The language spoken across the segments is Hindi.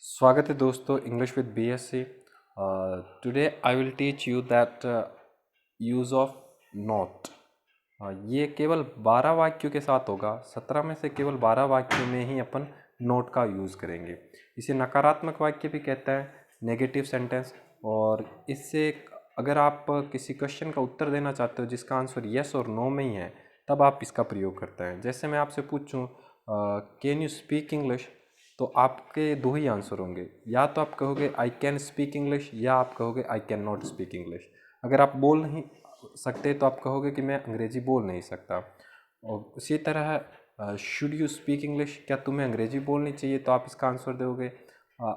स्वागत है दोस्तों English with BSc। Today I will teach you that use of not. ये केवल 12 वाक्यों के साथ होगा। 17 में से केवल 12 वाक्यों में ही अपन नोट का यूज़ करेंगे। इसे नकारात्मक वाक्य भी कहता है, नेगेटिव सेंटेंस। और इससे अगर आप किसी क्वेश्चन का उत्तर देना चाहते हो जिसका आंसर यस और नो में ही है, तब आप इसका प्रयोग करते हैं। जैसे मैं आपसे पूछूं कैन यू स्पीक इंग्लिश, तो आपके दो ही आंसर होंगे। या तो आप कहोगे आई कैन स्पीक इंग्लिश, या आप कहोगे I can not speak English. अगर आप बोल नहीं सकते तो आप कहोगे कि मैं अंग्रेजी बोल नहीं सकता। और उसी तरह शुड यू स्पीक इंग्लिश, क्या तुम्हें अंग्रेजी बोलनी चाहिए, तो आप इसका आंसर दोगे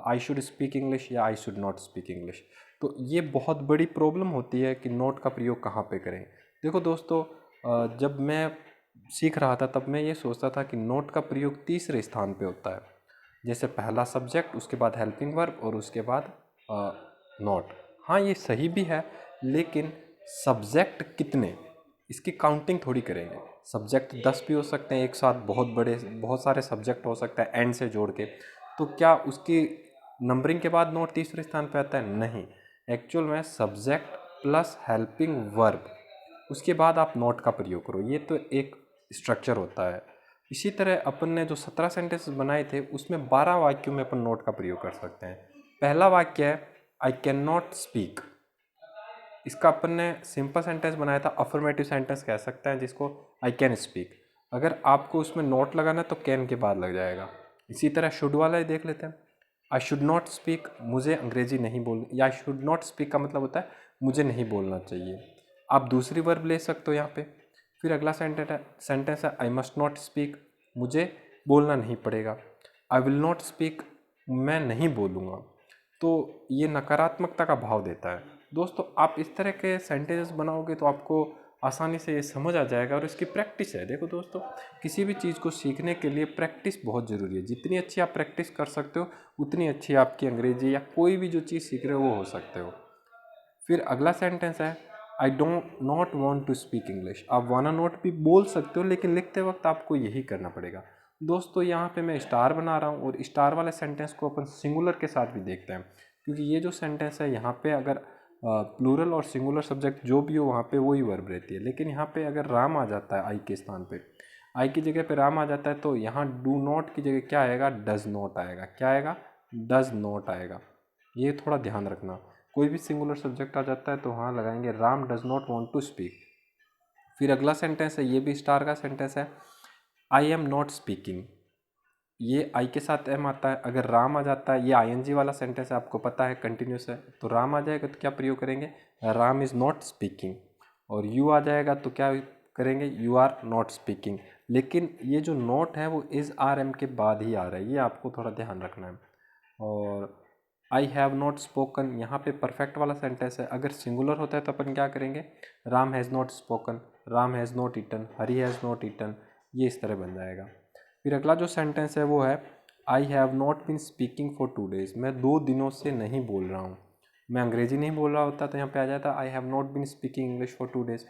आई शुड स्पीक इंग्लिश या I should not speak English. तो ये बहुत बड़ी प्रॉब्लम होती है कि नोट का प्रयोग कहाँ पे करें। देखो दोस्तों, जब मैं सीख रहा था तब मैं ये सोचता था कि नोट का प्रयोग तीसरे स्थान पे होता है। जैसे पहला सब्जेक्ट, उसके बाद हेल्पिंग वर्ब और उसके बाद नॉट। हाँ, ये सही भी है, लेकिन सब्जेक्ट कितने, इसकी काउंटिंग थोड़ी करेंगे। सब्जेक्ट 10 भी हो सकते हैं एक साथ, बहुत सारे सब्जेक्ट हो सकता है एंड से जोड़ के। तो क्या उसकी नंबरिंग के बाद नोट तीसरे स्थान पे आता है? नहीं। एक्चुअल में सब्जेक्ट प्लस हेल्पिंग वर्ब, उसके बाद आप नोट का प्रयोग करो। ये तो एक स्ट्रक्चर होता है। इसी तरह अपन ने जो 17 सेंटेंस बनाए थे उसमें 12 वाक्यों में अपन नोट का प्रयोग कर सकते हैं। पहला वाक्य है आई कैन नॉट स्पीक। इसका अपन ने सिंपल सेंटेंस बनाया था, अफर्मेटिव सेंटेंस कह सकते हैं जिसको, आई कैन स्पीक। अगर आपको उसमें नोट लगाना है तो कैन के बाद लग जाएगा। इसी तरह शुड वाला ही देख लेते हैं। आई शुड नॉट स्पीक, मुझे अंग्रेजी नहीं बोल, या आई शुड नॉट स्पीक का मतलब होता है मुझे नहीं बोलना चाहिए। आप दूसरी वर्ब ले सकते हो यहाँ पे। फिर अगला सेंटेंस है आई मस्ट नॉट स्पीक, मुझे बोलना नहीं पड़ेगा। आई विल नॉट स्पीक, मैं नहीं बोलूँगा। तो ये नकारात्मकता का भाव देता है। दोस्तों, आप इस तरह के सेंटेंसेस बनाओगे तो आपको आसानी से ये समझ आ जाएगा, और इसकी प्रैक्टिस है। देखो दोस्तों, किसी भी चीज़ को सीखने के लिए प्रैक्टिस बहुत ज़रूरी है। जितनी अच्छी आप प्रैक्टिस कर सकते हो उतनी अच्छी आपकी अंग्रेजी या कोई भी जो चीज़ सीख रहे हो वो हो सकते हो। फिर अगला सेंटेंस है I don't not want to speak English. आप वाना नोट भी बोल सकते हो, लेकिन लिखते वक्त आपको यही करना पड़ेगा। दोस्तों, यहाँ पे मैं स्टार बना रहा हूँ, और स्टार वाले सेंटेंस को अपन सिंगुलर के साथ भी देखते हैं, क्योंकि ये जो सेंटेंस है यहाँ पे अगर प्लूरल और सिंगुलर सब्जेक्ट जो भी हो वहाँ पे वही वर्ब रहती है। लेकिन यहाँ पे अगर राम आ जाता है आई के स्थान पे, आई की जगह पे राम आ जाता है, तो यहाँ डू नॉट की जगह क्या आएगा? डज नॉट आएगा। क्या आएगा? डज नॉट आएगा। ये थोड़ा ध्यान रखना। कोई भी सिंगुलर सब्जेक्ट आ जाता है तो वहाँ लगाएंगे Ram does not want to speak. फिर अगला सेंटेंस है, ये भी स्टार का सेंटेंस है, आई एम नॉट स्पीकिंग। ये आई के साथ एम आता है। अगर राम आ जाता है, ये आईएनजी वाला सेंटेंस है, आपको पता है कंटिन्यूस है, तो राम आ जाएगा तो क्या प्रयोग करेंगे? Ram is not speaking. और यू आ जाएगा तो क्या करेंगे? You are not speaking. लेकिन ये जो नोट है वो इज़ आर एम के बाद ही आ रहा है, ये आपको थोड़ा ध्यान रखना है। और आई हैव नॉट स्पोकन, यहाँ पे परफेक्ट वाला सेंटेंस है। अगर सिंगुलर होता है तो अपन क्या करेंगे? Ram has not spoken, Ram has not eaten, Hari has not eaten. ये इस तरह बन जाएगा। फिर अगला जो सेंटेंस है वो है I have not been speaking for 2 days। मैं 2 दिनों से नहीं बोल रहा हूँ। मैं अंग्रेजी नहीं बोल रहा होता तो यहाँ पे आ जाता I have not been speaking English for 2 days।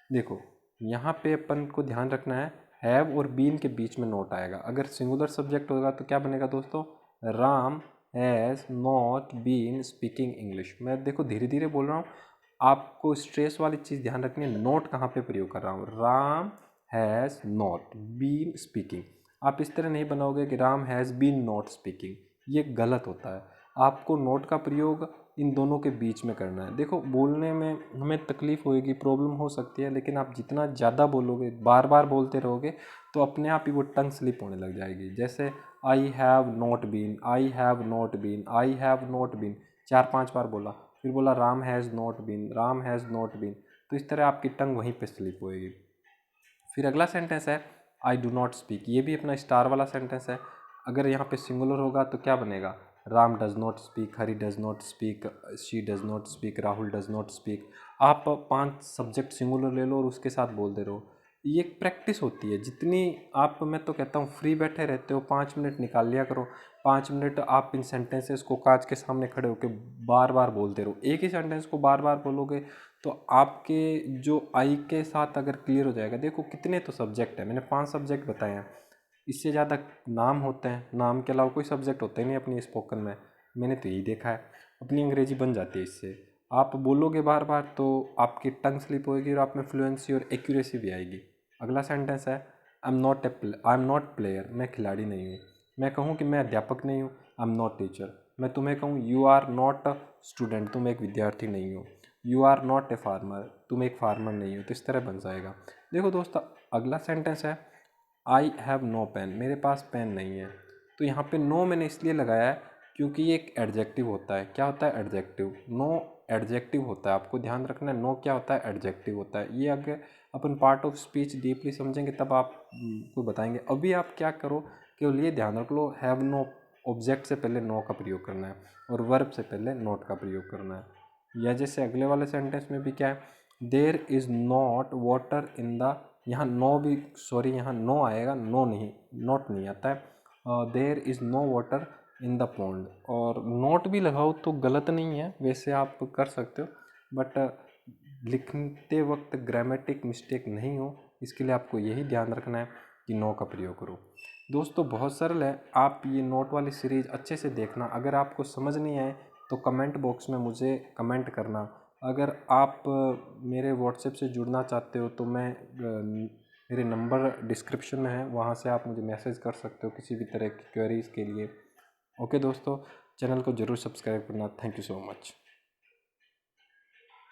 देखो, यहाँ पे अपन को ध्यान रखना है, हैव और बीन के बीच में नोट आएगा। अगर सिंगुलर सब्जेक्ट होगा तो क्या बनेगा दोस्तों? Ram has not been speaking English. मैं देखो धीरे धीरे बोल रहा हूँ, आपको स्ट्रेस वाली चीज़ ध्यान रखनी है। नोट कहाँ पे प्रयोग कर रहा हूँ? Ram has not been speaking. आप इस तरह नहीं बनाओगे कि Ram has been not speaking, ये गलत होता है। आपको नोट का प्रयोग इन दोनों के बीच में करना है। देखो, बोलने में हमें तकलीफ़ होएगी, प्रॉब्लम हो सकती है, लेकिन आप जितना ज़्यादा बोलोगे, बार बार बोलते रहोगे, तो अपने आप ही वो टंग स्लिप होने लग जाएगी। जैसे I have not been, I have not been, I have not been, 4-5 बार बोला, फिर बोला Ram has not been, Ram has not been, तो इस तरह आपकी टंग वहीं पे स्लिप होएगी। फिर अगला सेंटेंस है आई डू नॉट स्पीक। ये भी अपना स्टार वाला सेंटेंस है। अगर यहाँ पे सिंगुलर होगा तो क्या बनेगा? Ram does not speak, Hari does not speak, she does not speak, Rahul does not speak. आप 5 सब्जेक्ट सिंगुलर ले लो और उसके साथ बोलते रहो। ये एक प्रैक्टिस होती है। जितनी आप, मैं तो कहता हूँ, फ्री बैठे रहते हो, 5 मिनट निकाल लिया करो। 5 मिनट आप इन सेंटेंसेस को कांच के सामने खड़े होकर बार बार बोलते रहो। एक ही सेंटेंस को बार बार बोलोगे तो आपके जो आई के साथ अगर क्लियर हो जाएगा। देखो कितने तो सब्जेक्ट है, मैंने 5 सब्जेक्ट बताए हैं। इससे ज़्यादा नाम होते हैं, नाम के अलावा कोई सब्जेक्ट होते ही नहीं अपनी स्पोकन में। मैंने तो यही देखा है, अपनी अंग्रेजी बन जाती है इससे। आप बोलोगे बार बार तो आपकी टंग स्लिप होएगी और आप में फ्लुएंसी और एक्यूरेसी भी आएगी। अगला सेंटेंस है आई एम नॉट प्लेयर, मैं खिलाड़ी नहीं हूँ। मैं कहूँ कि मैं अध्यापक नहीं हूँ, आई एम नॉट टीचर। मैं तुम्हें कहूँ you are not a student, तुम एक विद्यार्थी नहीं हो। You are not a farmer, तुम एक फार्मर नहीं हो। तो इस तरह बन जाएगा। देखो दोस्तों, अगला सेंटेंस है आई हैव नो पेन, मेरे पास पेन नहीं है। तो यहाँ पे नो मैंने इसलिए लगाया है क्योंकि ये एक एडजेक्टिव होता है। क्या होता है? एडजेक्टिव। नो एडजेक्टिव होता है, आपको ध्यान रखना है। नो क्या होता है? एडजेक्टिव होता है। ये अगर अपन पार्ट ऑफ स्पीच डीपली समझेंगे तब आप को बताएंगे। अभी आप क्या करो, केवल ये ध्यान रख लो, हैव नो ऑब्जेक्ट से पहले नो का प्रयोग करना है और वर्ब से पहले नॉट का प्रयोग करना है। या जैसे अगले वाले सेंटेंस में भी क्या है, there is not water in the, यहाँ नो भी, सॉरी यहाँ नो आएगा, नो नहीं, नॉट नहीं आता है। There is no water in the pond, और नोट भी लगाओ तो गलत नहीं है, वैसे आप कर सकते हो, बट लिखते वक्त ग्रामेटिक मिस्टेक नहीं हो, इसके लिए आपको यही ध्यान रखना है कि नो का प्रयोग करो। दोस्तों बहुत सरल है, आप ये नोट वाली सीरीज़ अच्छे से देखना। अगर आपको समझ नहीं आए तो कमेंट बॉक्स में मुझे कमेंट करना। अगर आप मेरे व्हाट्सएप से जुड़ना चाहते हो तो मैं मेरे नंबर डिस्क्रिप्शन में है, वहाँ से आप मुझे मैसेज कर सकते हो किसी भी तरह की क्वेरीज़ के लिए। ओके दोस्तों, चैनल को ज़रूर सब्सक्राइब करना। Thank you so much.